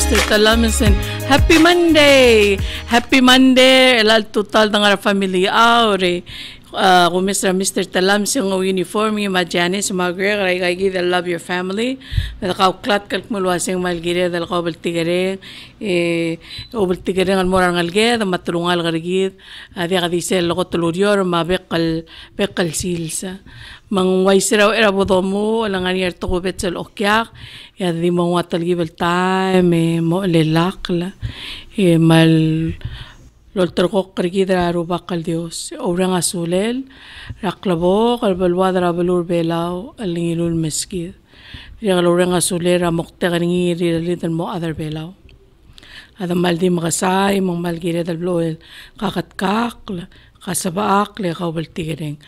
Mr. Talamisen. Happy Monday! Happy Monday! Elal total ng family aure. Kung Mr. Talamisen ng uniform yung Janis Magre kay gid love your family. Dal ka klat kalk mulwasing malgire dal ka baltigare obaltigare ang moral ngalge matulungal garigid adi kadisel ko tulurior mabekal silsa. Mang waisiraw era bodomo alangan yer to betsel okyak ya di mo watal gibel time mo lelakla mal lolter ko krigidra rubakal Dios orang asulel raklabo kalbalwadra balur belaw alingilul meskid ya orang asulera moktegaringi rilalitan mo other belaw ada maldi makasay mang malgire dal bloel kakatkak kasabaak le kabaltigering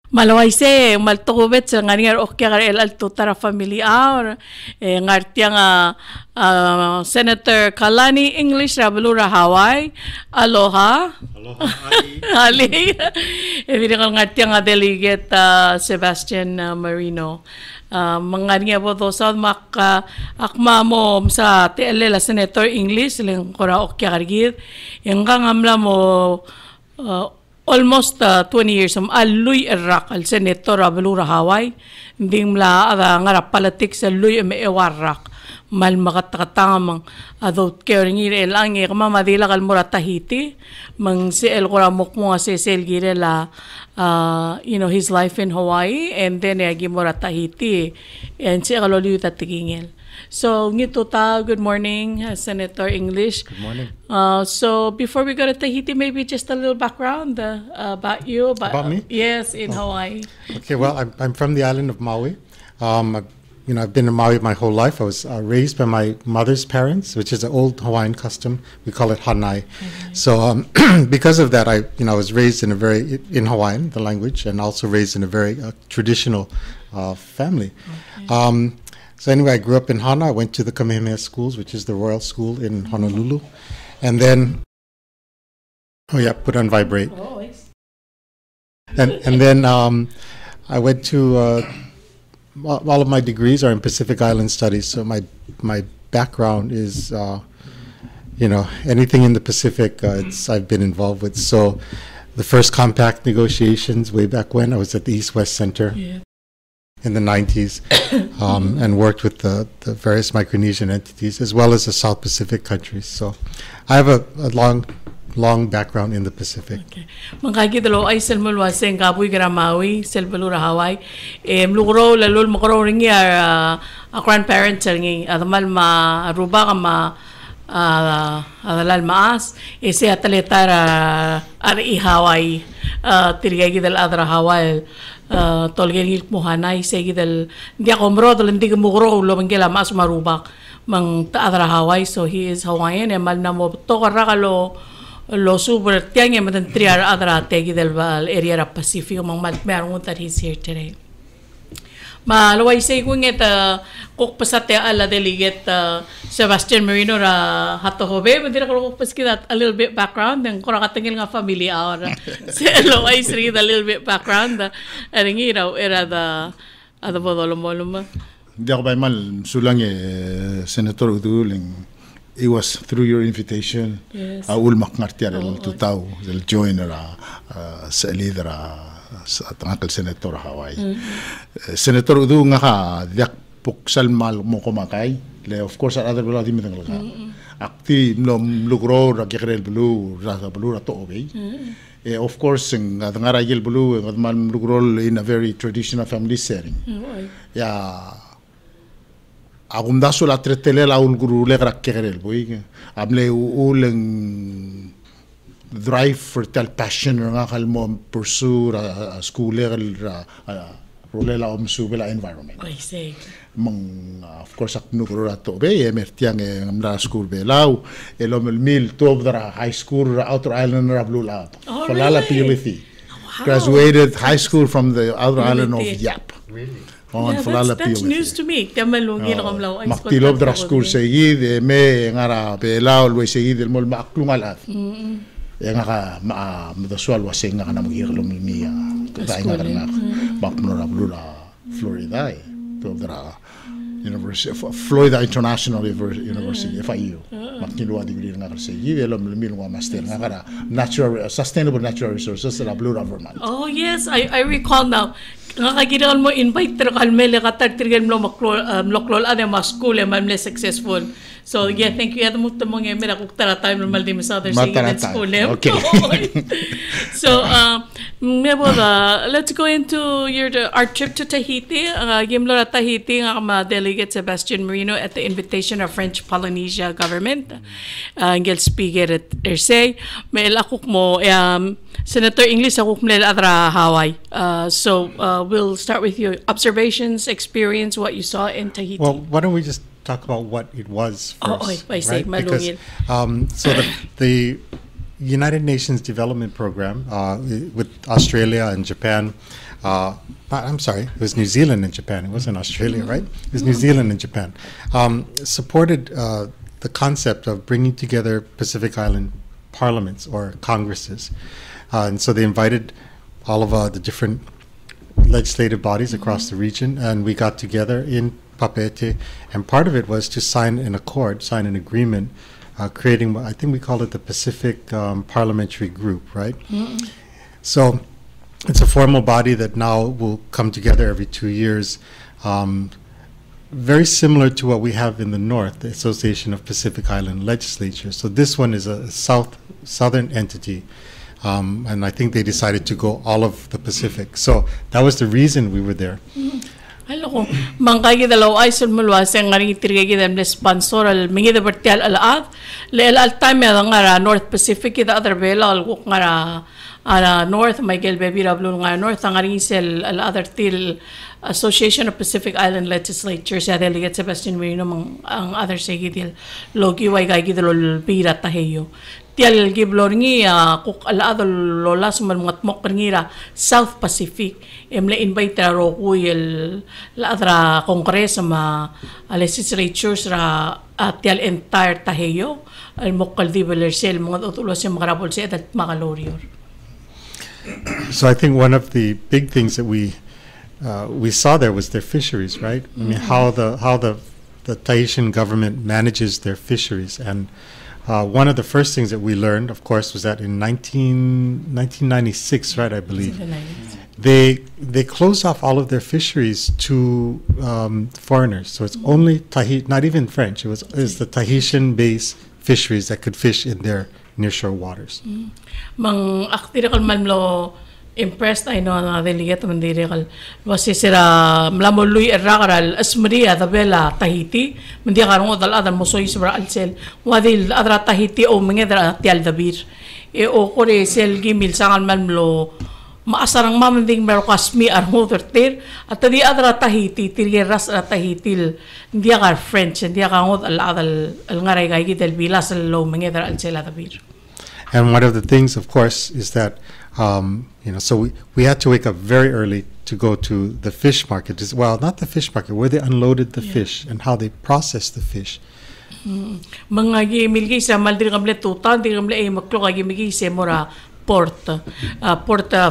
Malawayse, maltokubet sa nga okya el alto tara family hour. Ngartiang Senator Kalani English Rabalura Hawaii. Aloha. Aloha. Ali. Evident ngartiang Delegate Sebastian Marino. Mga niya po to sa akma mo sa TL Senator English lang kora okya kargid. Yang kang amla mo almost 20 years aluy Iraq al senator Rabalura Hawaii hindi mla ngarap politics aluy ewarak mal makatakatamang adult caring ire lang kama madila kal mura Tahiti mang si el koramok mo si sel gire la his life in Hawaii and then agi mura Tahiti and si kaloliu tatigingel. So, good morning, Senator English. Good morning. So, before we go to Tahiti, maybe just a little background about you. About me? Yes, in Hawaii. Okay, well, I'm from the island of Maui. I've been in Maui my whole life. I was raised by my mother's parents, which is an old Hawaiian custom. We call it hanai. Mm-hmm. So, because of that, I was raised in Hawaiian, the language, and also raised in a very traditional family. Okay. So anyway, I grew up in Hana. I went to the Kamehameha schools, which is the royal school in Honolulu. And then, put on vibrate. Oh, and then I went to, all of my degrees are in Pacific Island Studies. So my background is, anything in the Pacific, I've been involved with. So the first compact negotiations way back when, I was at the East-West Center. Yeah. In the 90s, and worked with the various Micronesian entities as well as the South Pacific countries. So I have a long background in the Pacific. Okay. Mangkagi dalo ay selmulwa seng kapoy gramawi selbalura Hawaii. Mlugro lalul makro ringi a grandparents ringi adamal ma ruba kama adalal maas ese atletara ari Hawaii tirigagi dal adra Hawaii tolgeri muhanay segi dal dia komro dal ndi mugro lo mangela mas marubak mang taadra Hawaii, so he is Hawaiian e mal na mo to karakalo lo super tiang e matan triar adra tegi dal area ra Pacific mang mal merong that he's here today. Malaway say kung kok pasate ala Delegate Sebastian Marino ra Hatohobei, hindi na ko paskita a little bit background ng kung nakatangil nga family hour. So alaway read a little bit background aringi raw era da bodolom. Hindi ako ba mal sulang Senator Uduch it was through your invitation. Yes. Ulmak ngartiar el tutaw el joiner sa leader sa tangkal Senator Hawaii. Senator Uduch nga ka diak puksal mal mo kumakay. Of course, other below di mitang laga. Akti nom lugro ragikrel belu rasa belu rato obey. Of course, ng ngaragil belu ng mal lugro in a very traditional family setting. Ya agum daso la tretele la ul guru le ragikrel boy. Amle uleng drive for tal passion nga kalmo pursue a school level rolela subela environment. I see. Of course aknugro rato be emertiang ngamla school belaw elom mil top dra high school outer island ra blula falala PLC. Graduated high school from the outer island of Yap. Really? That's news to me. Maktilob dra school seguid me ngara belaw lo seguid el mol maklungalat. Yang nga madaswal wasing nga na maghirlom mi kadaing nga na bakmo ra blula Florida to dra University of Florida International University FIU makilua degree nga kasi yelo milwa master nga kara sustainable natural resources la blue government. Oh yes, I recall now. Nga kagiran mo invite ter kalmele katartrigan mo maklol ane ma school e mamle successful. So yeah, thank you. Mo tamo nga mera kuk tara time normal di sa other school. Okay. So let's go into our trip to Tahiti. Gimlo na Tahiti nga ma Delegate Sebastian Marino at the invitation of French Polynesia government. Ngel speaker at Ersay. May lakuk mo Senator English akuk mle adra Hawaii. So we'll start with your observations, experience, what you saw in Tahiti. Well, why don't we just talk about what it was first, right? Because so the United Nations Development Program with Australia and Japan, I'm sorry, it was New Zealand and Japan. It wasn't Australia, right? It was New Zealand and Japan. Supported the concept of bringing together Pacific Island parliaments or congresses. And so they invited all of the different legislative bodies across the region, and we got together in Papeete, and part of it was to sign an agreement, creating, I think we call it the Pacific Parliamentary Group, right? So it's a formal body that now will come together every 2 years, very similar to what we have in the North, the Association of Pacific Island Legislatures. So this one is a southern entity, and I think they decided to go all of the Pacific. So that was the reason we were there. Hello ko mangkay dalaw ay sulmulwa sa ngaring tirigay dem sponsor al mingi de bertial al al time ngara North Pacific the other bela al kuk ngara North Michael baby rablo ngara North ngaring sel al other til Association of Pacific Island Legislatures sa Delegate Sebastian Marino ang other segidil logi way kay gidol pira taheyo tial giblor ngi kuk ala adol lolas man ngat mok ngira South Pacific emle invite ro kuyel la adra kongreso ma legislatures ra tial entire taheyo al mokal dibeler sel mga utulo sa mga rapol sa at makalorior. So I think one of the big things that we saw there was their fisheries, right? I mean, how the Tahitian government manages their fisheries. And one of the first things that we learned, of course, was that in 1996, right, I believe, they closed off all of their fisheries to foreigners. So it's only Tahiti, not even French. It was the Tahitian-based fisheries that could fish in their nearshore waters. Mang aktirakal man lo impressed I know na delegate mandirikal wasi sira mlamului errakaral asmaria tabela Tahiti mandi karong dal adal mosoy sobra alsel wadil adra Tahiti o mengedra tial dabir e o kore sel gimil sangal manlo maasarang mamanding merokasmi armo tertir at di adra Tahiti tirgeras at Tahitil hindi kar French hindi karong dal adal al ngaray kay del bilas lo mengedra alsel dabir. And one of the things, of course, is that so we had to wake up very early to go to the fish market. Well, not the fish market, where they unloaded the fish and how they processed the fish. Mga gimilgi sa maldir kamle tutan, dir kamle maklo gimilgi sa mora port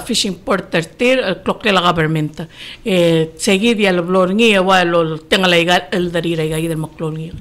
fishing port tertir klokela government. Segi dia loblor ngi walo tengalay el darira gay del maklo ngi.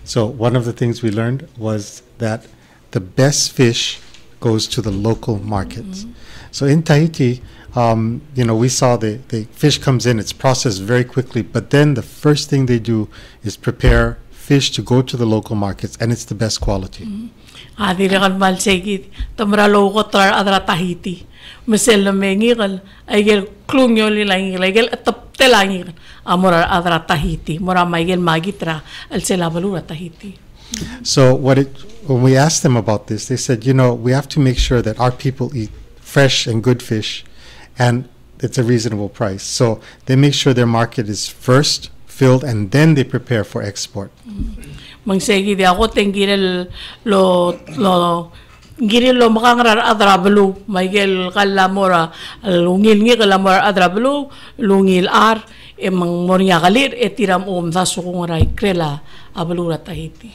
So one of the things we learned was that the best fish goes to the local markets. So in Tahiti, we saw the fish comes in, it's processed very quickly, but then the first thing they do is prepare fish to go to the local markets, and it's the best quality. Adirakan malsegit, tamralo ko tar adra Tahiti. Mesel na mengikal, aygel klungyo lilang aygel ataptelang amora adra Tahiti, mora maygel magitra al selabalura Tahiti. So when we asked them about this, they said, we have to make sure that our people eat fresh and good fish, and it's a reasonable price. So they make sure their market is first filled, and then they prepare for export. Mangsegi di ako tenggirel lo makangrar adrablu, maigel kalamora lungil ngi kalamora adrablu, lungil ar emang moria kalir etiram dasukungray krela abalura Tahiti.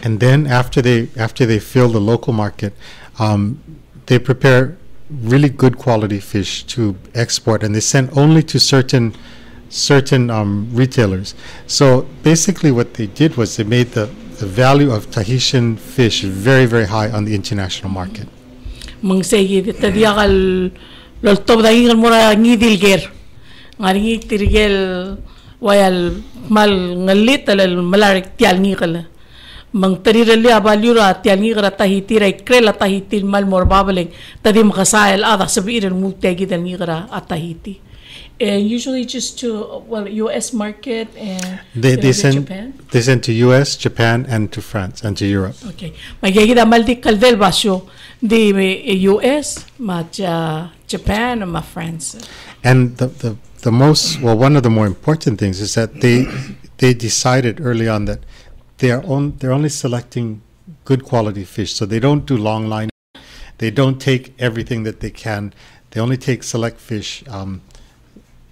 And then after they fill the local market, they prepare really good quality fish to export, and they send only to certain certain retailers. So basically what they did was they made the value of Tahitian fish very, very high on the international market. Mang segi tadiakal lol top dahil mura ngidilger. Ngari tirigel wayal mal ngalit alal malarik tial ngikal. Mang tarirali abalyura tial ngikara Tahiti ray krela Tahiti mal mor babaling tadi makasayal ada sabirin multegi dal ngikara at Tahiti. And usually just to U.S. market and They send Japan. They send to U.S., Japan, and to France and to Europe. Okay. Magigida maldi kalvel basyo di U.S. ma Japan ma France. And the most one of the more important things is that they decided early on that they're only selecting good quality fish, so they don't do long line. They don't take everything that they can. They only take select fish.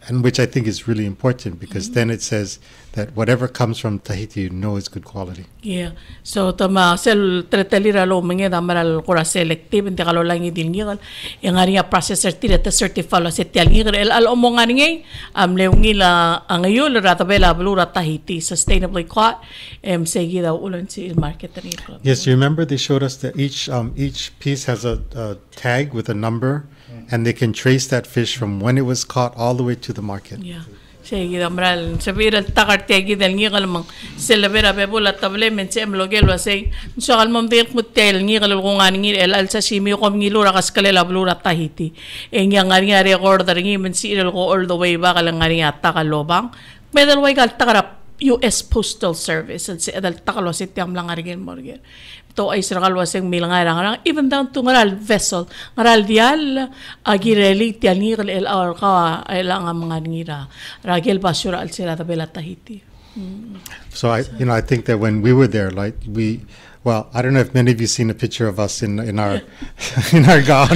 And which I think is really important because then it says that whatever comes from Tahiti, you know is good quality. Yeah. So tama sel tretelira lo menge damaral kora selective inte kalo langi dilngigal yang aria processor tira te certify lo setial ngir el al omongan ngay leungi la angayul ratabela blura Tahiti sustainably caught seguida ulan si market ni. Yes, you remember they showed us that each piece has a tag with a number. And they can trace that fish from when it was caught all the way to the market. Yeah. Seguida mral sabira takartegi del ngigal mang selabera bebola table men sem logel wasay so almam dir mutel ngigal ngungan ngir el al sashimi ko ngilura kaskalela blura Tahiti en yang ngari record dar ngi men sirel go all the way ba kalang ngari takalobang medal way gal takara U.S. Postal Service at si adal takalo si tiam lang arigin morgan to ay siragal waseng milang arang even down to ngaral vessel ngaral dial agireli tianir el or ka ay lang ang mga ngira ragel basura al sira tabela Tahiti. So I think that when we were there, like I don't know if many of you seen a picture of us in our in our gown,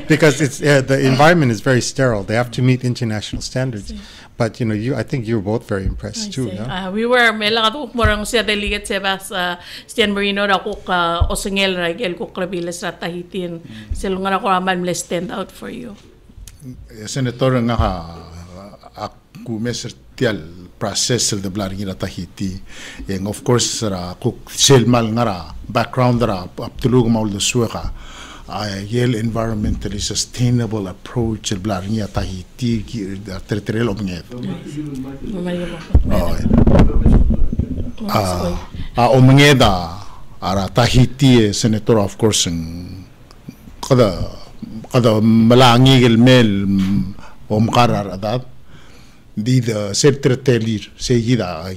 because it's the environment is very sterile. They have to meet international standards. But I think you were both very impressed too. Yeah? We were melakatuk morang siya Delegate Sebastian Marino ra ko ka osengel ra gel ko krabiles ra Tahiti silungan ako aman mle stand out for you. Senator nga aku mesertial process the blaring ra Tahiti and of course ra ko selmal nga ra background ra aptulug maul de suka yel environmentally sustainable approach el blaring Tahiti territorial omnget omngeda ara Tahiti senator of course kada malangi el mel omkarar adat di the secretary seguida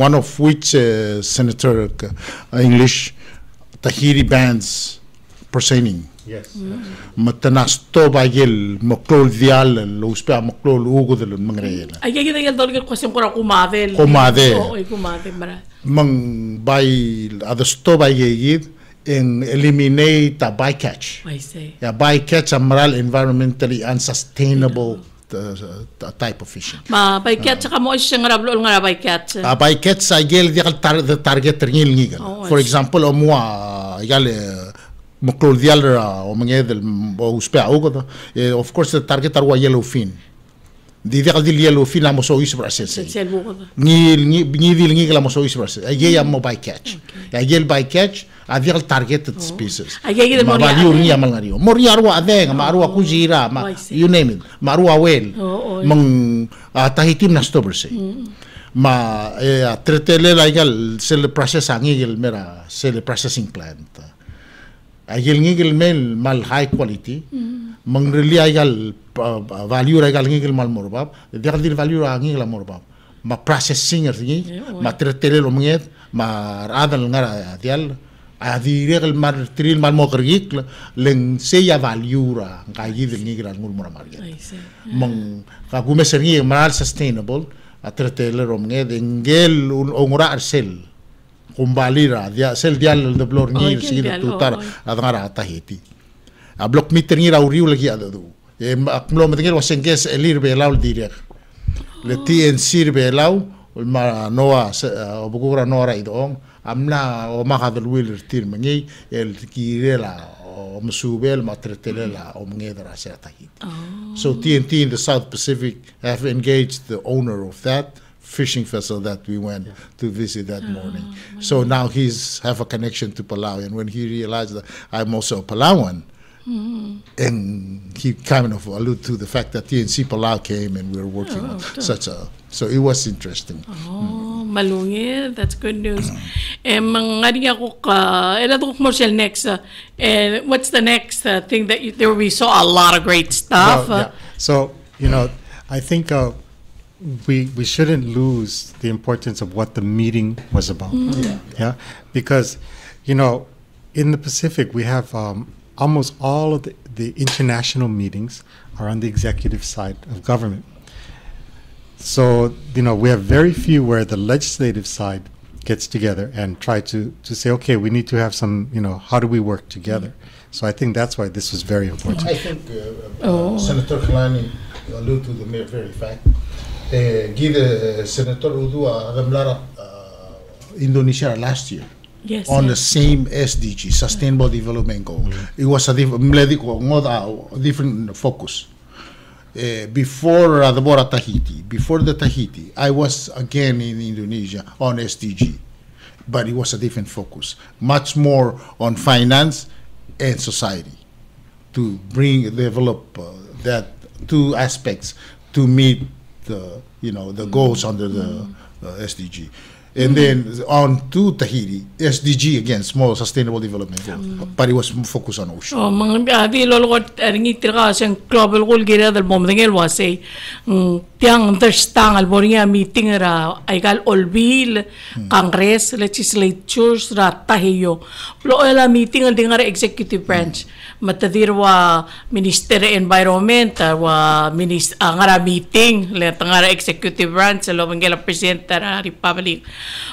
one of which senator English Tahiti bands pertaining. Yes. Matanas to bagel maklol dial lo uspa maklol ugo del mangrela. Ay kita yung dolger question ko ra kumadel. Oo, kumadel mara. Mang by others to bagel and eliminate a bycatch. I say. Yeah, bycatch amral environmentally unsustainable type of fishing. Bycatch ka mo siya nga rablo nga bycatch. Bycatch sa gel di the target ngil ngigal. For example, omwa gal maklol dial o mangedel o uspa ugo of course the target are yellowfin. Di yellowfin amo so is process. Ni dil ngil amo so is process. Ay mo bycatch. Ay bycatch adial targeted species. Value niya malngario. Moriarwa adeng, marua kujira, you name it. Marua whale. Mang Tahiti na stobers. Ma tretele laigal cell process angigil mera cell processing plant. Agil ngigil mel mal high quality. Mang really aigal value aigal ngigil mal morbab. Dial dir value angigil morbab. Ma processing ergi, ma tretele lo manget, ma adal ngara dial adirel mar tril mal mokrgik len seya valuera kayi del ngigran mul moramarga mang kagume sergi mal sustainable atretele romnge dengel ongura arsel kumbalira dia sel dial de blor ngir sigit tutar adangara Tahiti a block meter ngira uriu lagi adadu akmlo medengel wasenges elir belaul direk le TNC belau ma noa obugura nora idong amna o makadal wheeler tir mangi el kirela Masubel, Matretelela, Omngedra, Tahiti. So TNT in the South Pacific have engaged the owner of that fishing vessel that we went to visit that morning. So now he's have a connection to Palau, and when he realized that I'm also a Palauan, and he kind of alluded to the fact that TNC Palau came and we were working on such a, so it was interesting. Malungit, that's good news. Mga ako ka, elato commercial next. What's the next thing that there we saw a lot of great stuff. So I think we shouldn't lose the importance of what the meeting was about. Because in the Pacific we have almost all of the international meetings are on the executive side of government. So, we have very few where the legislative side gets together and try to say, okay, we need to have some, how do we work together? So I think that's why this was very important. I think Senator Kalani alluded to the very fact. Senator Uduch Indonesia last year. Yes, on the same SDG, Sustainable Development Goal. It was a different focus. Before the Tahiti, I was again in Indonesia on SDG, but it was a different focus, much more on finance and society, to develop that two aspects to meet the goals under the SDG. And then on to Tahiti, SDG again, small sustainable development goal, but it was focused on ocean. Mga di lolokot ringit ka siyang global goal gira dal bomdengel wase tiang understand al boringa meeting ra aigal olbil Congress legislatures ra tahiyo lo ela meeting ang dingar executive branch matadirwa Minister Environment wa ngara meeting le tangara executive branch lo bangela president ra republic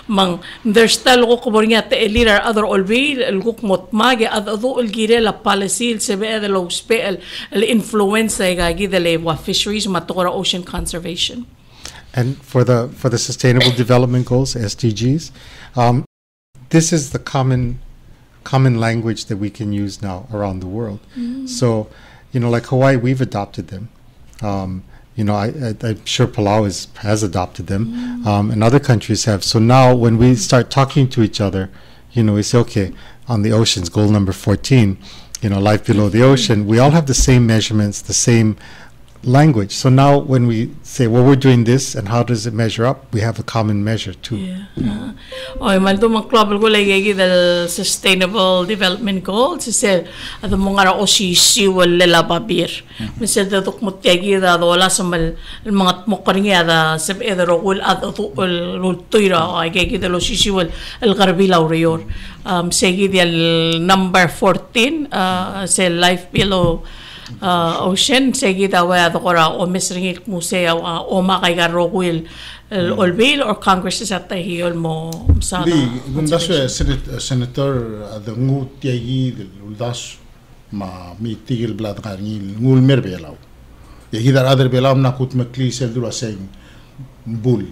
mang understand ko boringa te leader other olbil luguk motmage ado ulgire la policy sebe de lo spell el influence gagi de le wa fisheries matokora ocean conservation. And for the Sustainable Development Goals, SDGs, this is the common language that we can use now around the world. So, like Hawaii, we've adopted them. I'm sure Palau has adopted them, and other countries have. So now when we start talking to each other, we say, okay, on the oceans, goal number 14, life below the ocean, we all have the same measurements, the same language. So now when we say, well, we're doing this and how does it measure up, we have a common measure too. Maldo mang global goal ay the Sustainable Development Goals sel ada mga ra osisi wala lababir misal da tukmot yagi da wala sa mga mokaringa da sab edro ul ad ul tuira ay yagi da osisi wal al garbi laurior segi the number 14 sel life below ocean segi da wa da kora o misringik musea o makay garowil olbil or Congress is at the hill mo sa gundaswe senator the ngut yagi the uldas ma mitigil blad karnil ngul merbelaw yagi dar other belaw na kut makli sel dura saying bull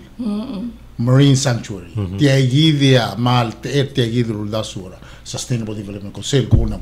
marine sanctuary tiagi dia mal tiagi uldas sura sustainable development ko sel ko na.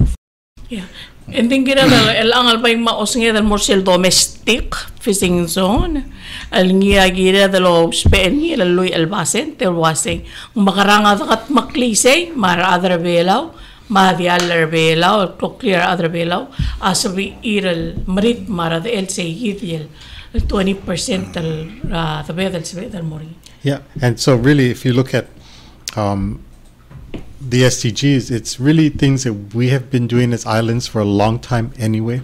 And then gira el angal pa yung maosngi del morsel domestic fishing zone al ngia gira del spen ngia lui el basen tel wasing makaranga kat maklisay mara adra belaw ma di alar belaw to clear adra belaw asabi iral marit mara de el say yidil 20% the bedel del mori. Yeah, and so really if you look at the SDGs, it's really things that we have been doing as islands for a long time anyway.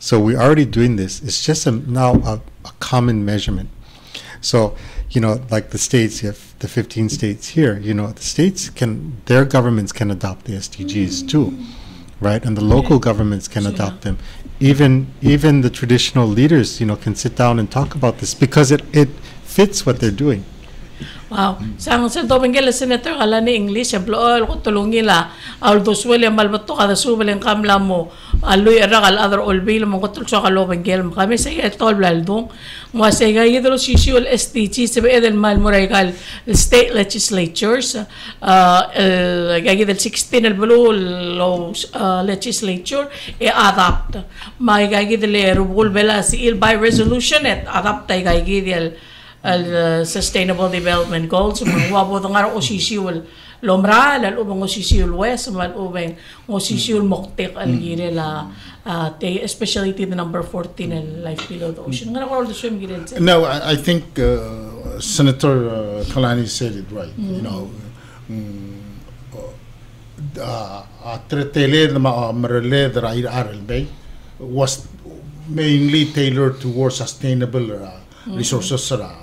So we're already doing this. It's just now a common measurement. So, like the states, you have the 15 states here, the states their governments can adopt the SDGs too, right? And the local governments can adopt them. Even the traditional leaders, can sit down and talk about this because it fits what they're doing. Wow. Sang sa domingel Senator Kalani English employer ko tulungi la aldos William malbato kada subel ang kamla mo aloy era kal other all bill mo ko tulso ka lobengel kami sa tol blaldong mo sa gayidro sisiul STG sa edel mal moray kal state legislatures gayidel 16 el blue legislature adapt may gayidel rule bela si by resolution at adapt ay gayidel Sustainable Development Goals wabo nga osisiul lomra lal ubang osisiul west mal ubang osisiul moktek algire la especially the number 14 and life below the ocean nga all the swim giren. No, I think Senator Kalani said it right. You know, tretele marele the Hatohobei was mainly tailored towards sustainable resources sila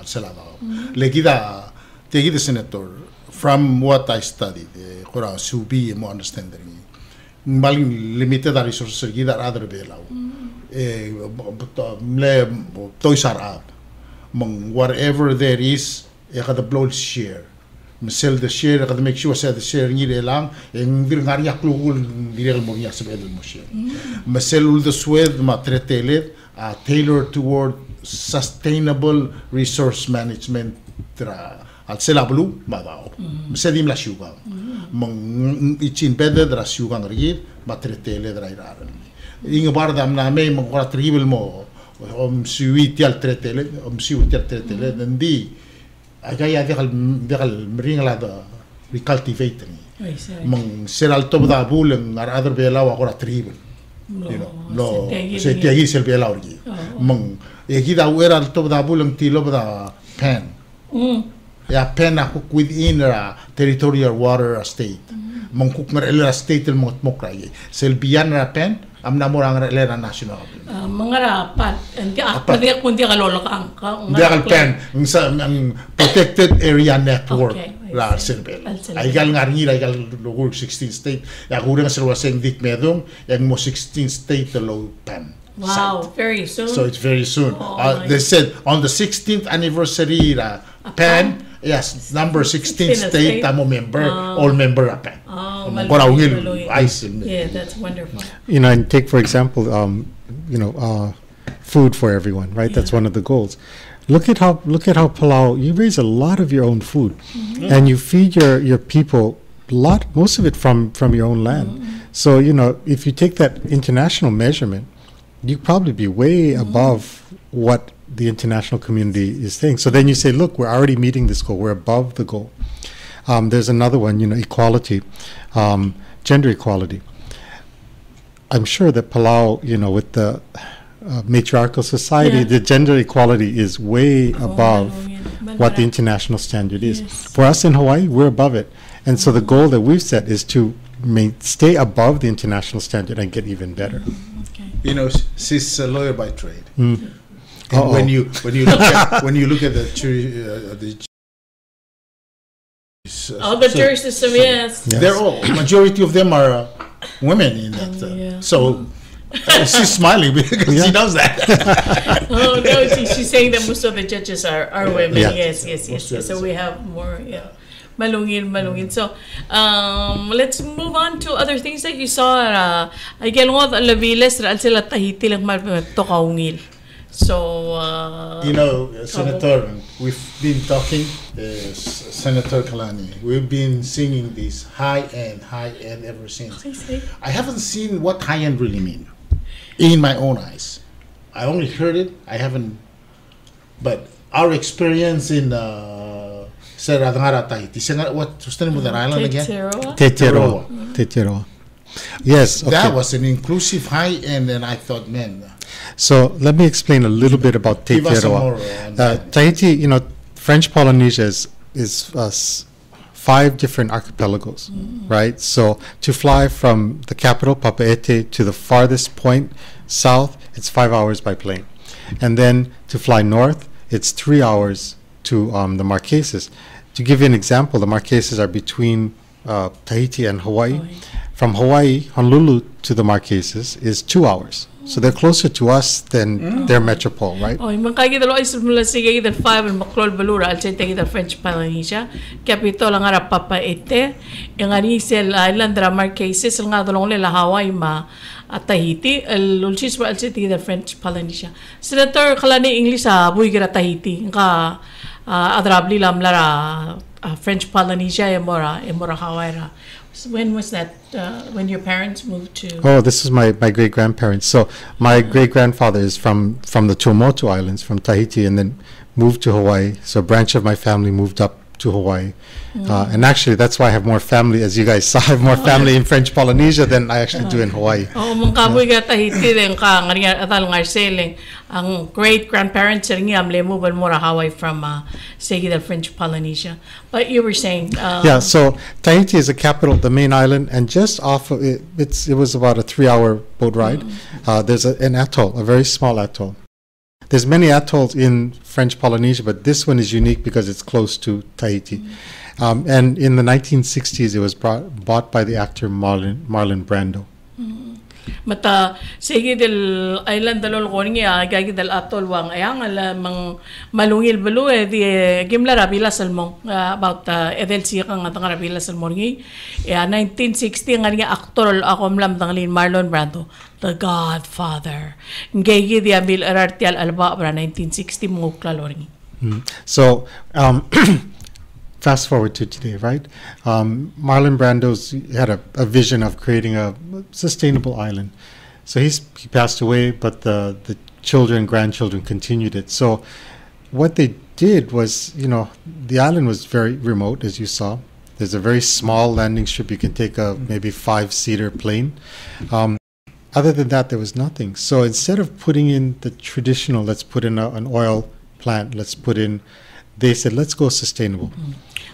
legida tegida senator from what I studied kora subi mo understanding maling limited resources gida other belaw le toisar up mong whatever there is kada blow share sell the share kada make sure sa the share ngi lang ang dir ngari aklugul direl mo yak sa bedel mo share masel ul the swed ma tretele tailored toward sustainable resource management al sela blue madao sedim la shuga mong ichin bede dra shuga ngir matretele dra iraran inga bardam na me mong ora tribal mo suiti al tretele suiti al tretele ndi agaya degal mring la da recultivate mong seral to da bulen ar other bela ora tribal you know no se tiagi sel bela orgi mong Egida wera to da bulang tilo da pen. Ya pen ako within a territorial water state. Mangkuk merela state el mot mokray. Selbian ra pen am namorang relera national. Mangara pat pwede kundi kalolo ka ang pen ang protected area network la selbel. Ay gal ngarnira ay gal lugur 16 state. Ya gurang sa waseng dik medong yang mo 16 state low pen. Wow, site. very soon. So it's very soon. They said on the 16th anniversary, PEN, yes, number 16 state, tamo member, all member PEN. Yeah, that's wonderful. You know, and take for example, food for everyone, right? That's one of the goals. Look at how Palau, you raise a lot of your own food, and you feed your people most of it from your own land. So you know, if you take that international measurement, you'd probably be way above what the international community is saying. So then you say, look, we're already meeting this goal. We're above the goal. There's another one, equality, gender equality. I'm sure that Palau, with the matriarchal society, the gender equality is way above what the international standard is. For us in Hawaii, we're above it. And so the goal that we've set is to stay above the international standard and get even better. You know, she's a lawyer by trade. And when you look at the jury system, yes. They're all majority of them are women in that. So she's smiling because she knows that. Oh no, she's saying that most of the judges are women. Yes. So we have more. Malungin. So, let's move on to other things that you saw. Ay galungod ang labiles ra sila Tahiti lang to kaungil. So, Senator, we've been talking, Senator Kalani. We've been singing this high end ever since. I haven't seen what high end really mean in my own eyes. I only heard it. I haven't. But our experience in what sustainable the island again? Teteroa. Yes. Okay. That was an inclusive high end, and I thought, man. So let me explain a little bit about Teteroa. Tahiti, French Polynesia is 5 different archipelagos, right? So to fly from the capital, Papeete, to the farthest point south, it's 5 hours by plane. And then to fly north, it's 3 hours to the Marquesas. To give you an example, the Marquesas are between Tahiti and Hawaii. From Hawaii, Honolulu to the Marquesas is 2 hours. So they're closer to us than their metropole, right? Oh, yung kaya dalo ay mula sige gidal 5 and maklol balura al sente gidal French Polynesia. Capitol nga ra papaete. Yung anisel island ra Marquesas nga dalong nila Hawaii ma at Tahiti. Al ulchis al sente gidal French Polynesia. Senator Kalani English sa buhi gira Tahiti. Nga adrabli lam lara French Polynesia emora Hawaii ra. So when was that? When your parents moved to? Oh, this is my great grandparents. So my great grandfather is from the Tuamotu Islands, from Tahiti, and then moved to Hawaii. So a branch of my family moved up to Hawaii, and actually that's why I have more family, as you guys saw, I have more family in French Polynesia than I actually do in Hawaii. Oh, mong kaboy ka Tahiti din ka ngari atal ngar selling ang great grandparents ring am lemo bal mora Hawaii from sige the French Polynesia. But you were saying yeah, so Tahiti is the capital, the main island, and just off of it, it was about a 3-hour boat ride. There's an atoll, a very small atoll. There's many atolls in French Polynesia, but this one is unique because it's close to Tahiti. And in the 1960s, it was bought by the actor Marlon Brando. Mata sige del island dalol ko niya gagi del atol wang ayang mang malungil belu di gimla rabila salmong about edel siya kang atang rabila salmong ni 1960 nga niya aktor akom lam tanglin Marlon Brando, The Godfather. Gagi di abil arartial alba bra 1960 mo klalorngi. So fast forward to today, right? Marlon Brando's had a vision of creating a sustainable island. So he passed away, but the children, grandchildren continued it. So what they did was, the island was very remote, as you saw. There's a very small landing strip. You can take a maybe 5-seater plane. Other than that, there was nothing. So instead of putting in the traditional, let's put in an oil plant, they said, let's go sustainable.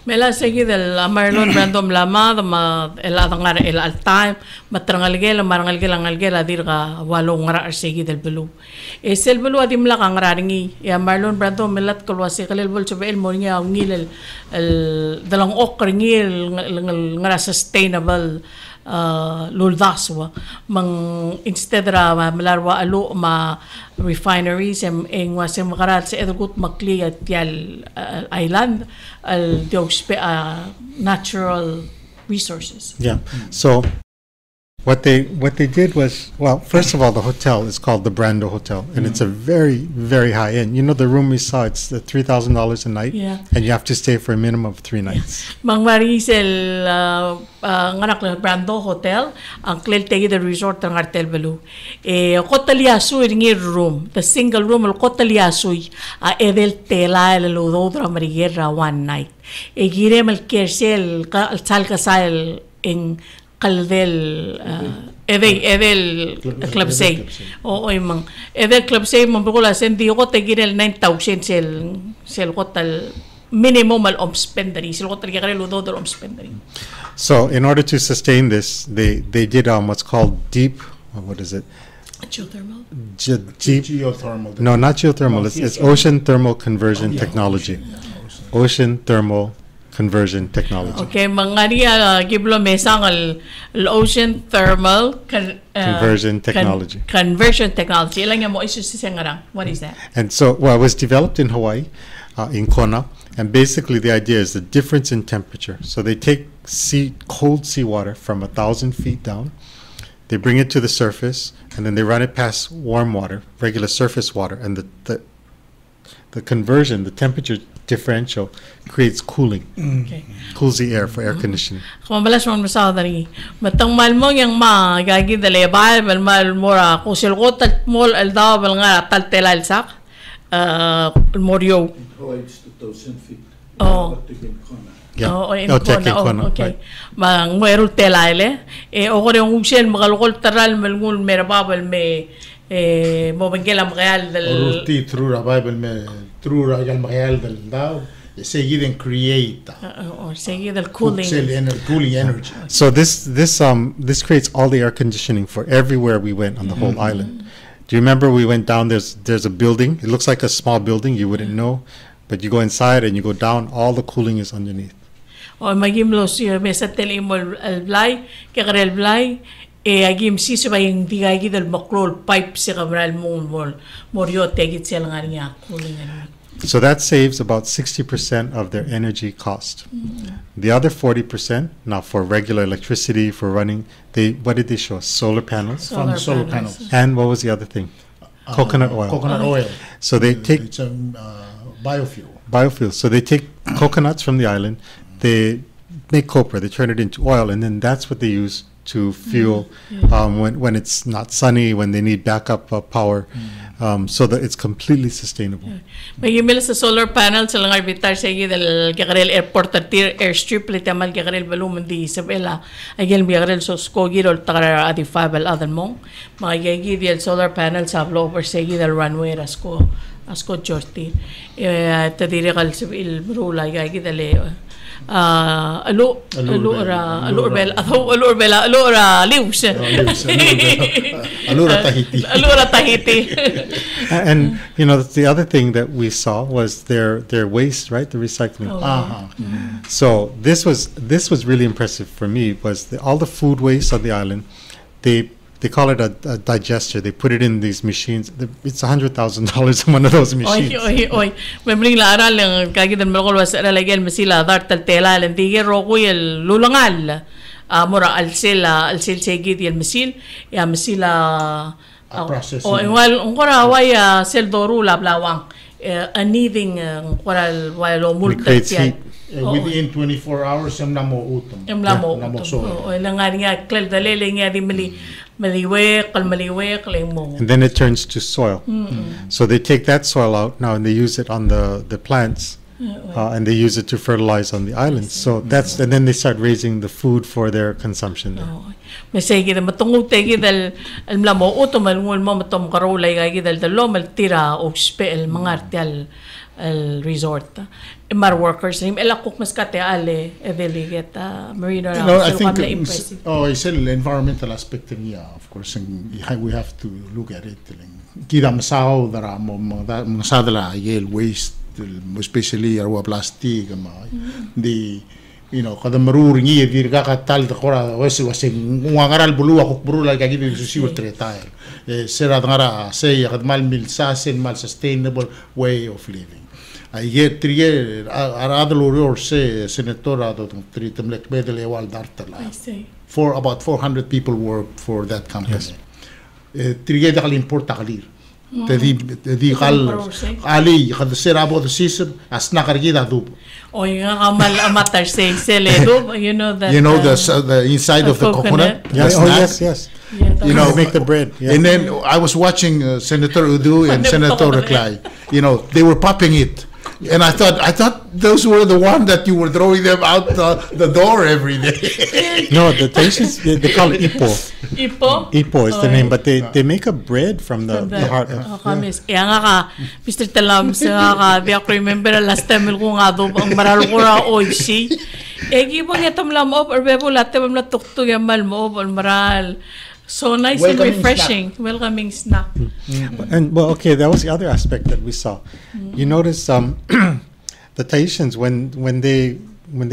Mela sige del Marlon Brando lama el adangar el al time matrangalgel marangalgel adir ka walo ngara sige del belu. Sel belu adim la kang raringi ya Marlon Brando melat kolwasi kalel bol chobe el monya ngil el dalang okringil ngara sustainable luldaswa mang instead ra malarwa alu ma refineries em wasem makarat sa edugut makli at yal island al diospe natural resources. Yeah. So what they did was, well, first of all, the hotel is called the Brando Hotel, and it's a very, very high end. The room we saw, it's $3,000 a night, and you have to stay for a minimum of 3 nights. Mang Marisel nganak Brando Hotel, ang klel tegi the resort ng Artel Belu. Kotaliasu ngir room, the single room al kotaliasu edel tela el ludodra marigera one night. Gire mal kersel al salkasal en Kaldel edel club say o imang edel club say mambukula sendi ko tegirel 9,000 sel hotel minimum al omspenderi sel hotel gare ludo del omspenderi. So in order to sustain this, they did what's called deep, what is it? Geothermal. Geothermal. No, not geothermal. It's ocean thermal conversion technology. Ocean thermal conversion technology. Okay, mga niya giblo mesang al ocean thermal conversion technology. Conversion technology. Ilang mo isu sisengarang. What is that? And so, it was developed in Hawaii, in Kona, and basically the idea is the difference in temperature. So they take cold seawater from 1,000 feet down, they bring it to the surface, and then they run it past warm water, regular surface water, and the conversion, the temperature differential creates cooling. Okay. Cools the air for air conditioning. Kung malas mo sa dari, matang malmo yang gagi dale ba mal mora kung silgot at mol al daw bal nga tal telal sak morio. Provides 2,000 feet. Oh. Yeah. Kona. Okay. Mang moero telaile. O kore yung usel makalukol taral malngul merababal me mo bangela real del Ruti through Bible me through real real del daw say then create or say the cooling energy. So this creates all the air conditioning for everywhere we went on the whole island. Do you remember we went down? There's a building. It looks like a small building. You wouldn't know, but you go inside and you go down. All the cooling is underneath. O magimlo siya may sa telimol alblay, kakarel blay, agim si sa yung digay dal makrol pipe si kamral mo moryo tegit sila nga niya kulingan. So that saves about 60% of their energy cost. The other 40%, now for regular electricity, for running, what did they show us? Solar panels? From solar panels. And what was the other thing? Coconut oil. Coconut oil. So they take... It's a biofuel. Biofuel. So they take coconuts from the island, they make copra, they turn it into oil, and then that's what they use to fuel when it's not sunny, when they need backup power, so that it's completely sustainable. May email sa solar panel sa langar bitar sa del gagarel airport at airstrip litamal gagarel baluman di Isabela agel gagarel so skogirol takara adi fabel adan mong mga gigi del solar panel sa over sa del runway asko jorti tadiri kal sibil rula gigi dele alura Tahiti. And you know, the other thing that we saw was their waste, right? The recycling. So this was really impressive for me. Was all the food waste on the island? They call it a digester. They put it in these machines. It's $100,000 in one of those machines. Oy. Membring la aral lang kagi dan malakol was aral again masila dar taltela lan tige roko yel lulangal. Mura alsil segit yel masil ya masila processing. Igual ungkora way sel doru lablawang aniding koral walo multat yan. Within 24 hours, yung namuutom. Klel dalele nga di maliwek mo. And then it turns to soil. So they take that soil out now and they use it on the plants. And they use it to fertilize on the islands. So and then they start raising the food for their consumption there. Masay matungog tegi dal almlamo utom alngol mo matom karolay gagi dal dalo maltira o spel mangartial al resort. Mar workers rim elakok maskate ale Delegate Marino. I think it's an environmental aspect niya, of course, and we have to look at it. Kida masaw dara mo sadala yel waste, especially arwa plastic the kada maruring iya dir ka tal da kora wasing wangaral bulu akok brula ka gibi susi ultretile sera ngara say kadmal mil sasen mal sustainable way of living. I get three or say senator tritem lek bedele wal dartala. For about 400 people work for that company. Three da kal importa kalir. Tedi kal ali kad sera about the season as nakargida dub. O yung kamal amatar say sele you know that. You know the inside of the coconut. Yes. You know, make the bread. Yeah. And then I was watching Senator Uduch and Senator Reklay. They were popping it. And I thought those were the ones that you were throwing them out the door every day. No, the Tahitians, they call it ipo. Ipo is the name, but they make a bread from the heart. Yang nga Mr. Talam sa di ako remember last time ko nga do ang maral ko ra oisi. Gibang yatam lam op or bebo latte mam na tukto yamal mo op maral. So nice welcoming and refreshing. Snack. Welcoming snack. And okay, that was the other aspect that we saw. You notice the Tahitians when they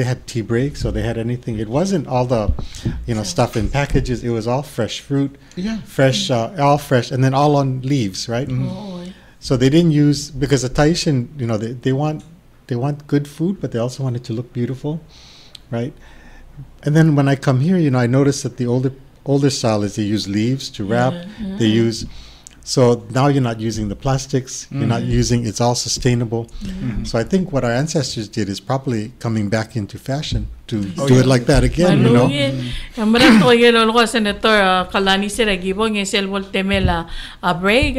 had tea breaks or they had anything, it wasn't all the stuff in packages. It was all fresh fruit, fresh, all fresh, and then all on leaves, right? So they didn't use, because the Tahitian, they want good food, but they also want it to look beautiful, right? And then when I come here, I noticed that the older style is they use leaves to wrap. They use, so now you're not using the plastics. You're not using, it's all sustainable. So I think what our ancestors did is probably coming back into fashion to do it like that again. Maraming ko yun ko Senator Kalani sira gibong yung selbol temela break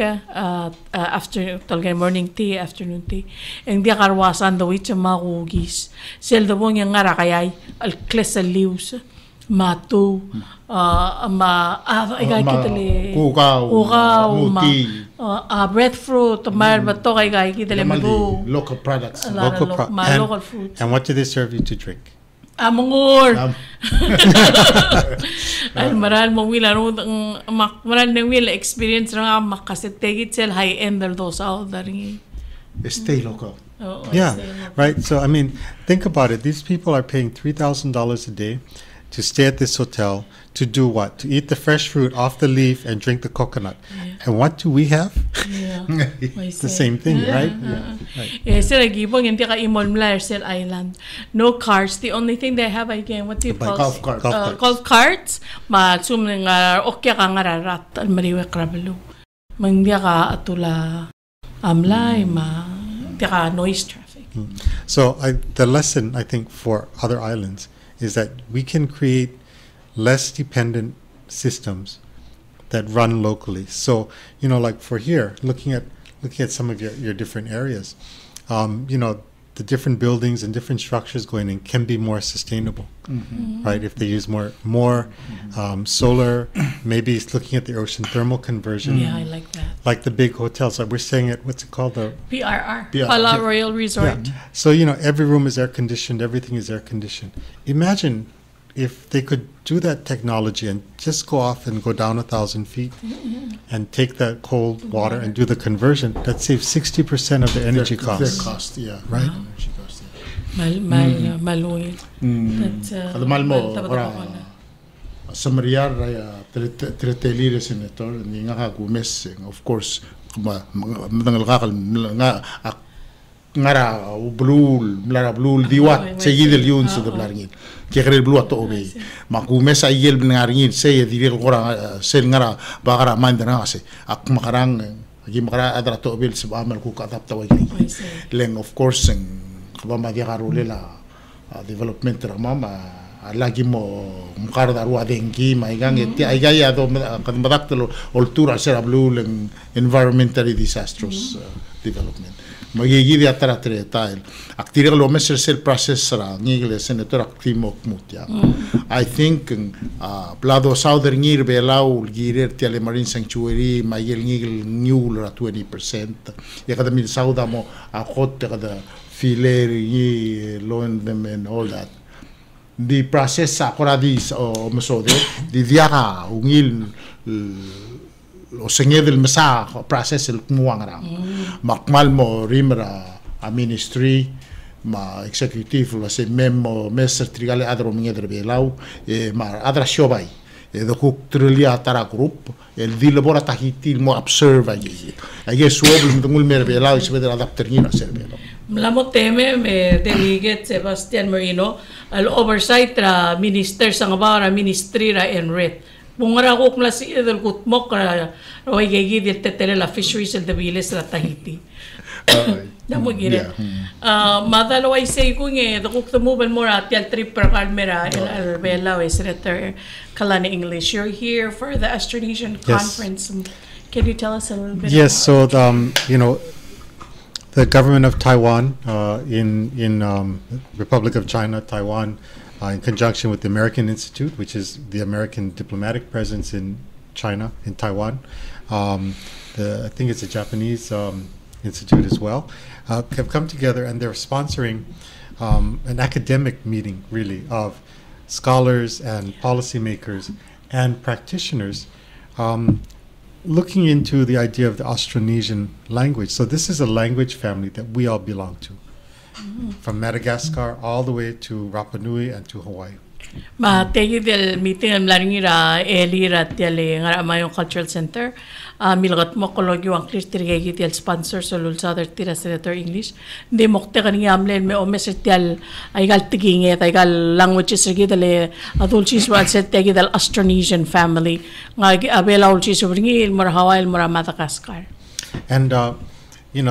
after talaga morning tea, afternoon tea. Ang dia karwasan daw ito makugis. Seldo bong yung ngara kayay alkles sa liws. Matu, breadfruit, bato kay kitale mago. Local products. Local fruits. And what do they serve you to drink? Amangor. Ay maral mo wila maral na wila experience nga makasetegit sel high end those out dari. Stay local. Yeah, right. So I mean, think about it. These people are paying $3,000 a day. to stay at this hotel to do what? To eat the fresh fruit off the leaf and drink the coconut. And what do we have? It's the same thing, right? Sila gibong hindi ka imol mla Aircel Island. No carts. The only thing they have again, what do you call Golf cart. golf carts? Matsum nga okya ka nga rarat al mariwe krabalo. Mangdia ka atula amlay dia ka noise traffic. So the lesson I think for other islands is that we can create less dependent systems that run locally. So, like for here, looking at some of your different areas, the different buildings and different structures going in can be more sustainable, right? If they use more solar, maybe it's looking at the ocean thermal conversion. Yeah, I like that. Like the big hotels, like we're staying at, what's it called? The PRR. Pala Royal Resort. Yeah. So, every room is air conditioned, everything is air conditioned. Imagine if they could do that technology and just go off and go down 1,000 feet and take that cold water and do the conversion, that saves 60% of the energy costs. Their cost, yeah. Right? Energy cost, yeah. Maluin. Kada mal mo, sa Mariar, treteli senator, ni nga gumes, of course, madangal kakal, ngara blul diwat seguidel yun sa dablaringin kekere blua to obe makume sa igel ngaringin say dire ko sel ngara bakara mandana ase ak makarang agi makara adra to obe sa amal ku katap taway leng of course ang kabama dia karule la development ra mama lagi mo mukar daru adengi maigang eti aigaya do kadmadak to oltura sera blue environmentally disastrous development magigidi atara tretail aktirel lo meser sel process ra ngigle senator aktimo kmutya I think plado southern ngir belau girer tiale marine sanctuary mayel ngil new ra 20% ya kada mil sauda mo akot kada filer yi loan them and all that the process akora dis o mesode di diaka ungil o sengedel mesa process el kumuang makmal mo rimra a ministry ma executive lo se memo meser trigale adro mingedre belau ma adra shobai do kuk trilia tara group el di labora tahiti mo observe ay suobl mtungul mer belau se vedra adapterina ser belau Mlamo teme me Delegate Sebastian Marino al oversight ra minister sa ngabara ministry ra enret Bungara ko kung si Idol Kutmok na raway gigid tetele la fisheries el debiles la Tahiti. Damo gira. Madalaway say ko nge dokuk tumuban mo ra tial trip per kalmera el albela we Senator Kalani English. You're here for the Austronesian conference. Can you tell us a little bit? Yes. So the government of Taiwan in Republic of China, Taiwan. In conjunction with the American Institute, which is the American diplomatic presence in China, in Taiwan. I think it's a Japanese institute as well, have come together and they're sponsoring an academic meeting, really, of scholars and policymakers and practitioners looking into the idea of the Austronesian language. So this is a language family that we all belong to. From Madagascar all the way to Rapa Nui and to Hawaii. Tegi del meeting ang laringira elira tiale ngara mayo cultural center. Milgat mo kologyo ang kristirigay tial sponsor so lulsader tira Senator English. Di mokte kani amlen me omeser tial ay gal tiginge ay gal languages rigi dale adulchis wal set tegi del Austronesian family. Nga abela ulchis ubringi il mora Hawaii il mora Madagascar. And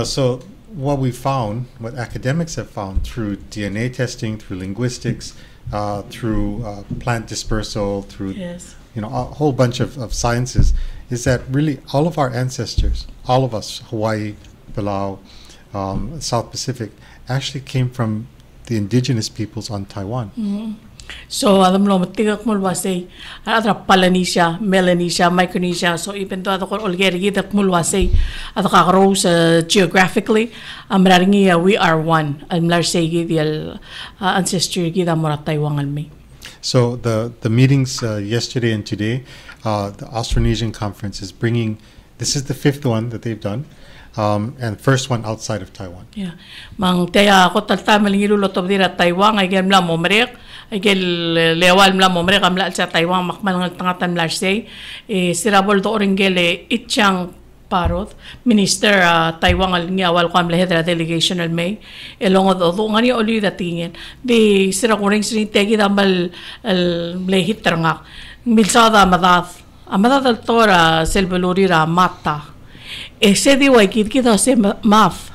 so what we found, what academics have found through DNA testing, through linguistics, through plant dispersal, through a whole bunch of sciences, is that really all of our ancestors, all of us, Hawaii, Palau, South Pacific, actually came from the indigenous peoples on Taiwan. So alam mo matigak mo wasay atra Palanesia, Melanesia, Micronesia. So even though ako algeri gitak mo wasay at kakaroos geographically, amraringi we are one. Amlar say gidil ancestry gida mo Taiwan almi. So the meetings yesterday and today, the Austronesian conference is bringing. This is the 5th one that they've done. And first one outside of Taiwan. Yeah. Mang taya ako talta malingilo lotob dira Taiwan ay gem la mo merek agel lewal mla momre kamla sa Taiwan makmal ng tangatan larsay sirabol do oringele itchang parot minister Taiwan al ngawal ko amla hedra delegation al may elong do ngani oli datingin di sira kuring sini tegi dambal al lehit trangak milsada amadat al tora selbeluri ra mata ese di wai kit kita se math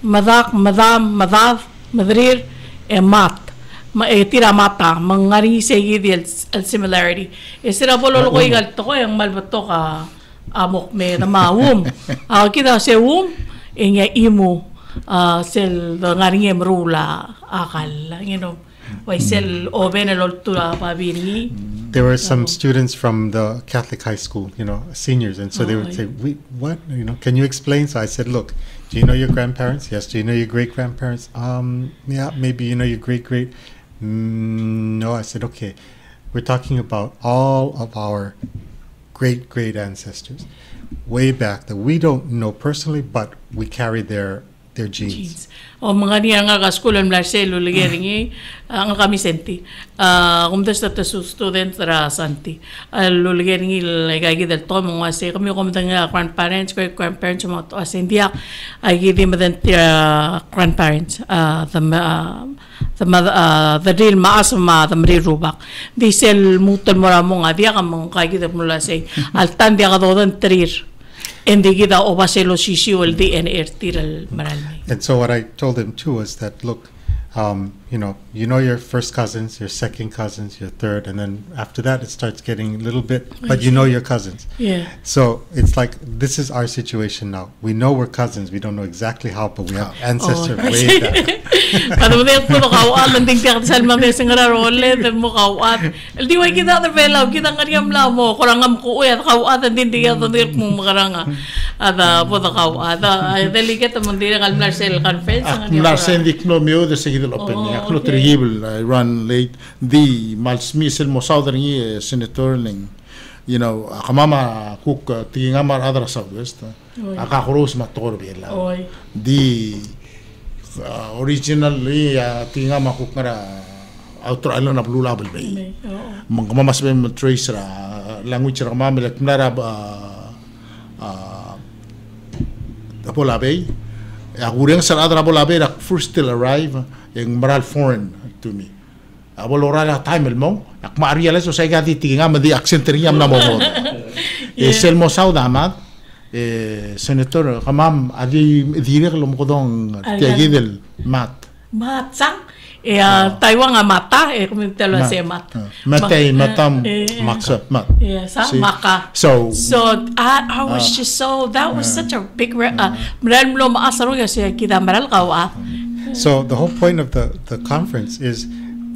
madak madam madrir mat tira mata mangari segi di al similarity sira bololo ko igal to ko yang malbato ka amok me na maum kita se inga imu sel ngari emrula akal why sel oven tula pabini. There were some students from the Catholic high school, seniors, and so they would say, what, can you explain? So I said, look, do you know your grandparents? Yes. Do you know your great-grandparents? Yeah, maybe you know your great-great. No, I said, okay, we're talking about all of our great ancestors way back that we don't know personally, but we carry their genes. O mga niya nga ka school ang larselo ligeringi ang kami senti kumdas ta student ra santi luligeringi lagay del to mga se kami nga grandparents mo to asendia ay gidi madan grandparents the real maasma the mri rubak di sel mutal mora mo nga dia ka mong kay gidi mula se altan dia ka dodan trir. And so what I told him too was that, look, you know your first cousins, your second cousins, your third, and then after that it starts getting a little bit, but you know your cousins. Yeah. So it's like, this is our situation now. We know we're cousins. We don't know exactly how, but we have ancestors way back. Padahal mo kawat ang tingtiyak sa mga singara role dan mo kawat. Di wa kita ta pelaw kita ngariam la mo kurangam ko uy at kawat ang tingtiyak to dir mo makaranga. Ada po ta kawat. Delegate mo dir kal Marcel conference ngani. Marcel dik no meo de seguido open. Aklo terrible. I run late. Di malsmisel mo southern senator ling. Kamama cook tingamar adra southwest. Akakuros matoro biela. Di originally tinga makuk ngara outro alo na blue label bay mas ben trace ra language ra mamel knara apola bay agureng sa adra apola bay first still arrive yung maral foreign to me abolora la time mo ak ma-realize so say gati tinga madi accent riyam na mo esel mo saudamat senator kamam adi direk lo mo dong tiagidel mat sang Taiwan nga mata kumitelo sa mat matam maksa mat sa maka so I was just so that was such a big maral lo maasaro kasi kita maral kawa. So the whole point of the conference is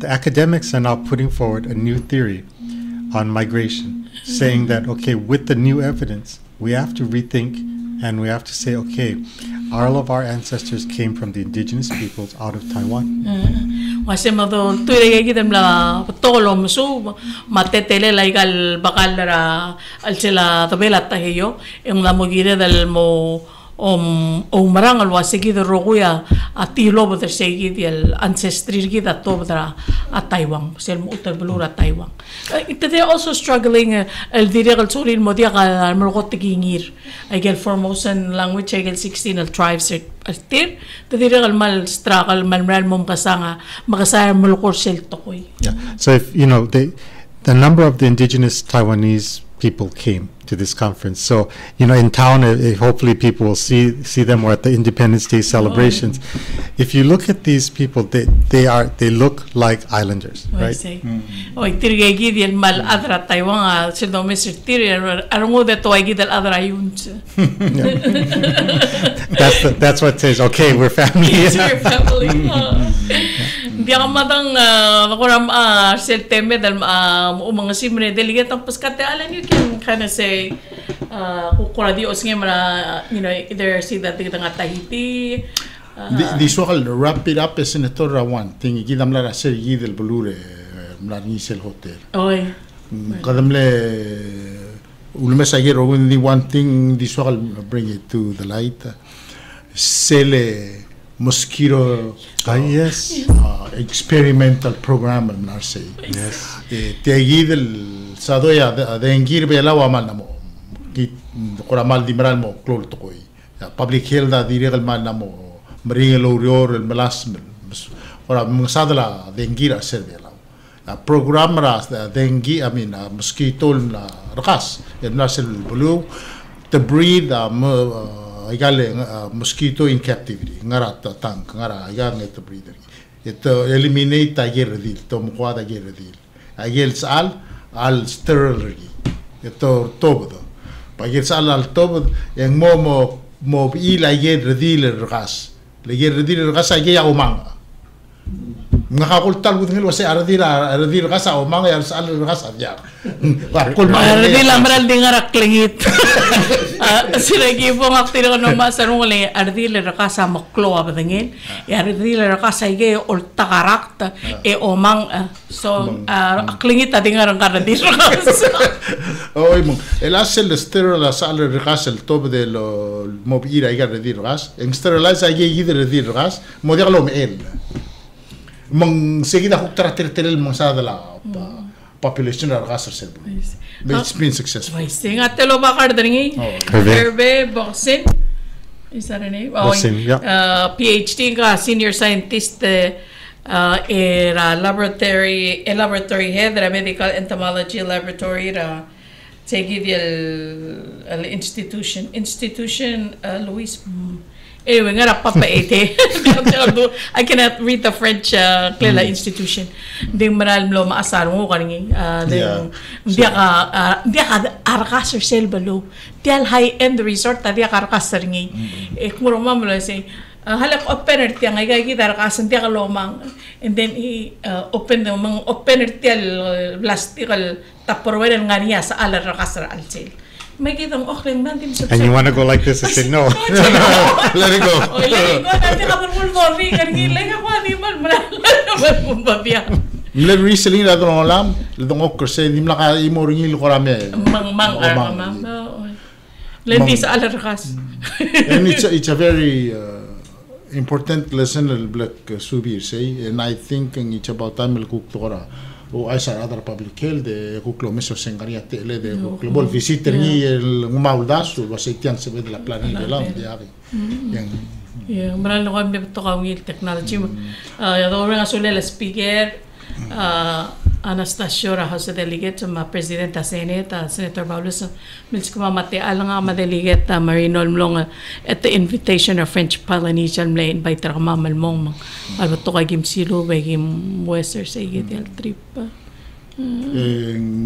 the academics are now putting forward a new theory on migration, saying that okay, with the new evidence we have to rethink and we have to say, okay, all of our ancestors came from the indigenous peoples out of Taiwan. Kasi mato tuloy kita mla patolom so matetele laigal bakal ra al sila tabela tahiyo yung lamugire dal mo marang alwa seguido roguya atilo boder seguidi el ancestry kita to boder at Taiwan sel mo utal bulura Taiwan they're also struggling el direct soril mo dia ka malgot tigingir agel Formosan language agel 16 al tribes altir the direct mal struggle mal mom kasanga makasaya mulukor sel tokoy. Yeah, so if the number of the indigenous Taiwanese people came to this conference. So, in town, hopefully people will see them, or at the Independence Day celebrations. If you look at these people, they look like islanders, right? That's what says, okay, we're family. Yes, we're family. Di ako matang nakuram September dal mga simre delegate tapos kate alam you can kind of say kukura di osnge mara either see that kita nga Tahiti di soal wrap it up senator Rawan tingi gidam la ser gidel bulure mla ni sel hotel oy kadamle ulmes ayer only one thing di soal bring it to the light sele mosquito yes. experimental program say. Yes. Tiagid sadoya de engir bela wa mal namo. Kit koramal di maral mo klol to koy. Public health da direct mal namo. Maringa lorior el melas. Ora mga sadala de engir servela. Program ras dengue, I mean mosquito na rakas. El nasel bulu to breed mosquito in captivity. Ngara tank ngara igal net breeder. Ito eliminate ageredil to mukha ageredil. Agel al sterile. Ito tobo. Pagel sal al tobo yang mo il ageredil rakas. Ageredil rakas agya umang. Ngakakultal ko ngil wasi aradil kasa o mga yar sa alil kasa diya. Aradil amral di ngarak lingit. Sila gibo ngakti ko no masarong ulit aradil kasa maklo abadangin. Aradil kasa ige ulta karakta e omang so aklingit ati ngarang aradil kasa. Oy mo elasel sterile sa alil kasa el top de lo mobira ige aradil kasa. En sterilize ige ige aradil kasa mo diya lo meel. Mang seguida ko tratertel mang sa dala population na kasar sel. It's been successful. Sing atelo ba kardringi? Herbe Boxin. Is that her name? Boxin, yeah. PhD ka senior scientist era laboratory head ra medical entomology laboratory ra tegi el institution Luis anyway, nga papa ete. I cannot read the French clearly institution. Di maral lo maasar mo kaningi. Dia ka arkas selba lo. Dia high end resort dia ka arkas ringi. Kung mamlo say halak opener tiang ay kita arkasan dia ka lomang. And then he open the mang opener tial plastical taporwel nga niya sa alar arkas al sel. And you want to go like this? I said no. Let it go. Let recently na dong alam, dong okor say dim la ka imoringil ko rame. Mang Lendi sa alarkas. And it's a very important lesson like Subir say, and I think it's about time we'll cook tora. O ay sa other public health de kuklo meso sengaria tele de global visitor ni el ngumaudas o wasitian se de la planning de la diari yang maral ko kami to ka wil technology ya do nga sule la speaker Anastasio ra house delegate ma presidenta seneta senator Paulus mils kuma mate alanga ma delegate Marino mlong at the invitation of French Polynesian mle invite ra mamal mong alba to kay gimsilo bay gim western say gitel trip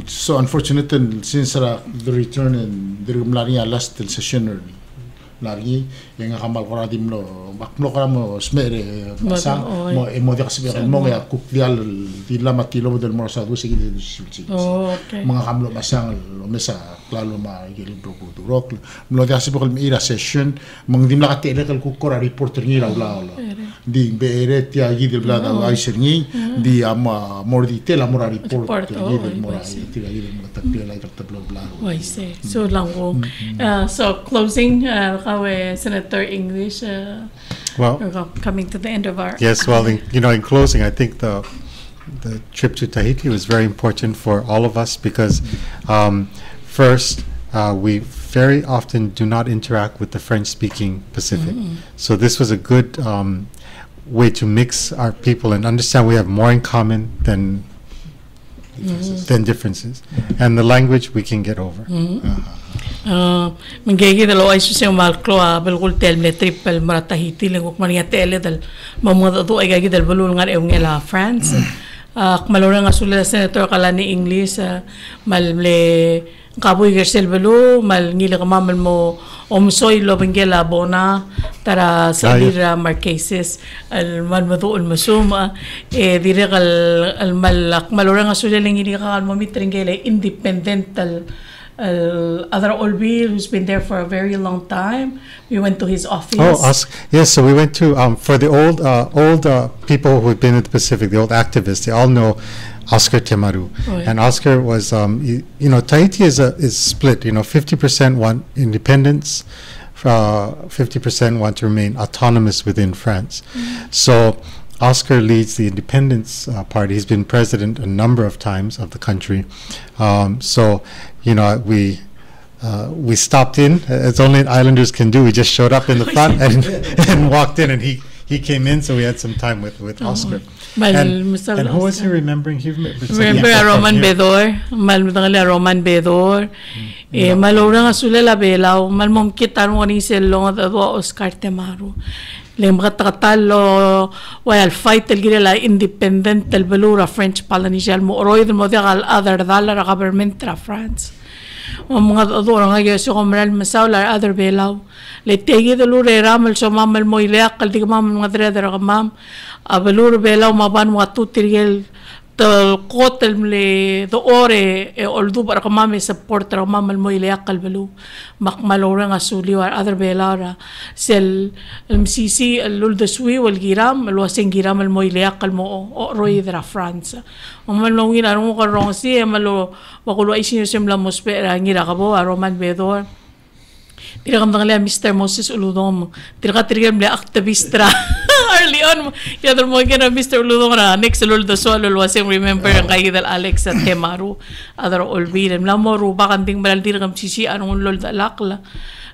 so unfortunate since the return and the rumlaria last session lagi yang kamal koradim lo baklo karamo smere masa mo dia kasbel mo ya kuk dial di lama tilo del morsa do seguide do silci mga kamlo masang lo mesa klalo ma gel broku do rock mo dia kasbel mi ira session mong dim la katele kal kuk kora reporter ni la di bere ti agi del blada ai serni di ama mordi te la mora report di del mora ti agi del mata pela ita tablo blado why say so long so closing Senator English, well, we're coming to the end of our. Yes, well, in closing, I think the trip to Tahiti was very important for all of us because, first, we very often do not interact with the French-speaking Pacific. So this was a good way to mix our people and understand we have more in common than differences, and the language we can get over. Menggigi dalo ay suseng malklo belgul tel me triple maratahiti lengok mania tele dal mamada do ay gagi dal belul ngar eungela France kmalora nga sula Senator Kalani English malle kaboy gersel belu mal ngila kamamal mo omsoy lo bengela bona tara salira marqueses al malmado al masuma dire al malak malora nga sula lengini ka almomitringele independent other Olbil who's been there for a very long time. We went to his office. Yes, so we went to for the old people who have been in the Pacific, the old activists. They all know Oscar Temaru, and Oscar was Tahiti is split. 50% want independence, 50% want to remain autonomous within France. So Oscar leads the Independence Party. He's been president a number of times of the country. So, we stopped in, as only islanders can do. We just showed up in the front and walked in, and he came in, so we had some time with Oscar. And who was he remembering? He remember Roman Bedor, Roman Bedor. Malorang asulala belaw, malmom kita mo ni selong at Oscar Temaro. Lem katakatalo, while fight el girela independent el belura French Polynesian mo roy mo al other dollar government tra France. Mga adorang ayo so komral masawla other belaw. Le tegi de lure ramal so mamal mo ilak kal dig mam mga dredra mam. Abelur belaw maban mo tutirgel the kotel le the ore oldu para kamame support ra mamal mo ile akal belu makmalora nga suli war other belara sel mcc lul de sui wal giram lo sen giram mo ile akal mo roi dra France mamal lo ngira mo ka rong si malo wakulo isin sem la mospera ngira ka bo Roman Bedor tira kam tangale Mr. Moses Uludom tira ka tirgem le aktivistra early on yador mo gina Mr. Uludom ra next lul de solo lo wasem remember ang kay dal Alex at Temaru other olvidem la mo ru ba kanting balal tira kam sisi anong lul da lakla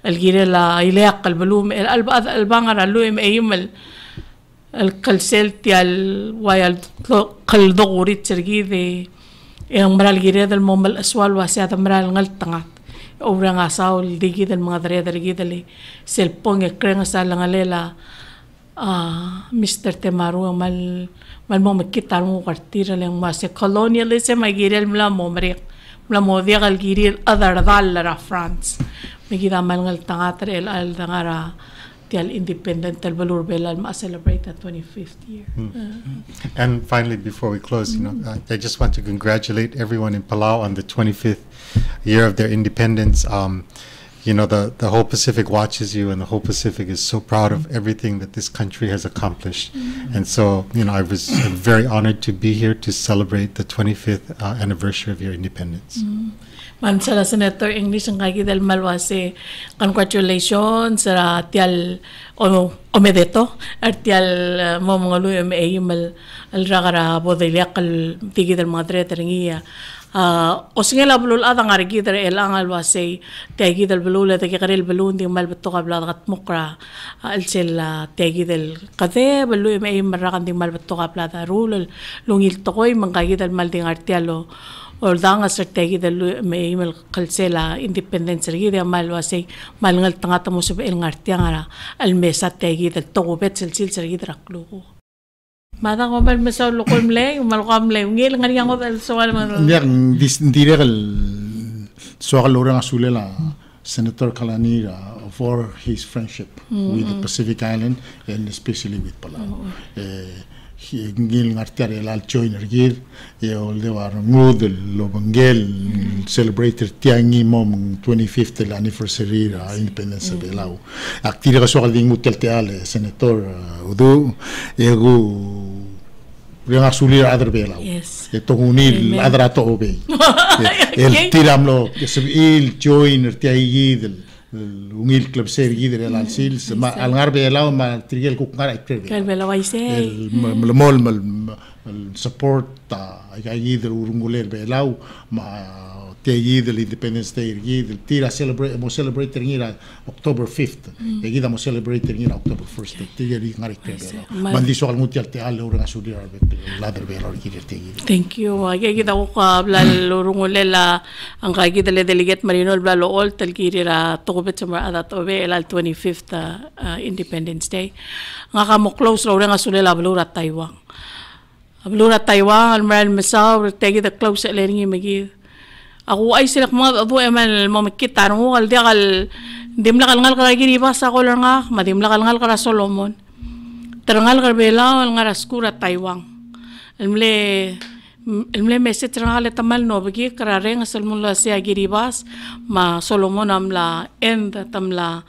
el gira la ileak al balum el albangara luim aymal el kalsel tial wayal kaldo gurit sergide ang maral gira dal momal aswal wasa tamral ngal tangat orang asal digi del mga dare digi dali selpong ekren sa langalela Mr. Temaru mal mo makita mo kartira lang mas colonialism ay girel mla mo dia gal giril other dollar France magida mal ngal tangater el al tangara tial independent el valor belal ma celebrate the 25th year. And finally, before we close, I just want to congratulate everyone in Palau on the 25th year of their independence. The whole Pacific watches you, and the whole Pacific is so proud of everything that this country has accomplished. And so, I was very honored to be here to celebrate the 25th anniversary of your independence. Mansala Senator English ang kagi dal malwase congratulations sa tial omedeto at tial mo mga luyo may mal alrakara bodilyak al tigi dal mga treteringiya o singela bulul adang arigi dal elang alwase tigi dal bulul tigi karil bulun di mal beto kabla kat mukra alsel tigi dal kade baluyo may marakan di mal beto kabla rulal lungil tokoy mangkagi dal mal ding artialo or danga strategi del may email kalsela independence rigi de malwase malngal tangata mo sa el ngartiangara al mesa tegi del togobet silsil rigi draklo mada ko bal mesa lokol mle malkam le ngil ngari ngo dal soal man yang diregal soal orang asulela Senator Kalani for his friendship with the Pacific Island and especially with Palau. Ngil ngartiar el al joiner gir ol de war ngud lo bangel celebrated tiangi mom 25th anniversary independence of Palau aktira so al ding mutel teale senator udu ego yang asulir adar Palau eto unil adra to obey el tiramlo el joiner tiangi del ungil club ser gider el alsil ma al ngarbe elaw ma trigel ku ngara ikter kel bela waise el mol support ay gider urungulel be elaw ma te gider Independence Day gider tira celebrate ngira October 5th gida mo celebrate ngira October 1st tira ngara ikter mandi so al mutial te al urang asuli ladder be elaw gider te gider. Thank you ay gida ko kabla urungulela ang kagida le delegate Marino blalo all tal girira bet sa ada tobe el 25th Independence Day nga kamo close raw nga sulela balura Taiwan al maral masaw tegi the close lering magi ako ay sila mga adu emal mo makita no al dial dimla kalngal ka giri basa ko lang nga madimla kalngal ka Solomon terangal ka bela nga raskura Taiwan Ilmle message rangale tamal no bagi karareng asal mula siya giribas ma Solomon amla end tamla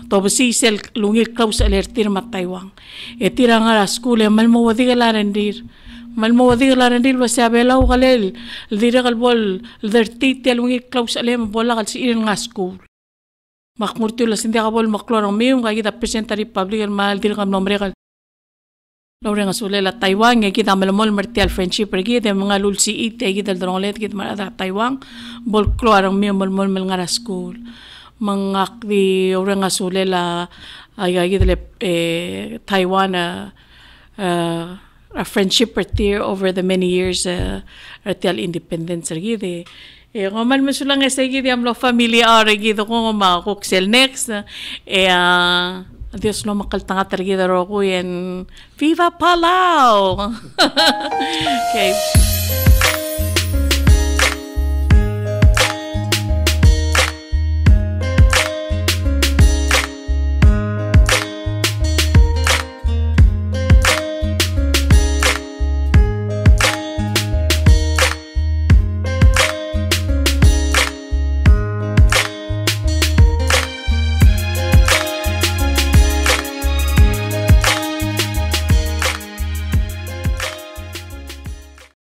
tobsi sel lungil klaus alertir ma Taiwan etira nga school malmo wadi galarendir wasa bela ugalel dira kalbol dertit lungil klaus alem bola kal si nga school makmurti la sindi ka bol maklor ang miyong kaya kita presenta Republic ang mahal din kam nombre ka Laure nga sule la Taiwan nga kita malamol martial friendship pergi de mga lulsi it ay kita drolet kita mara Taiwan bol klor ang miyong malmol mal nga school mga di ore nga sule la ay kita Taiwan a friendship partir over the many years retial independence pergi de ngoman masulang sa gidi amlo familia ore gido ko ma koksel next Adios lo makaltanga tergi daro ko yan Viva Palau. Okay.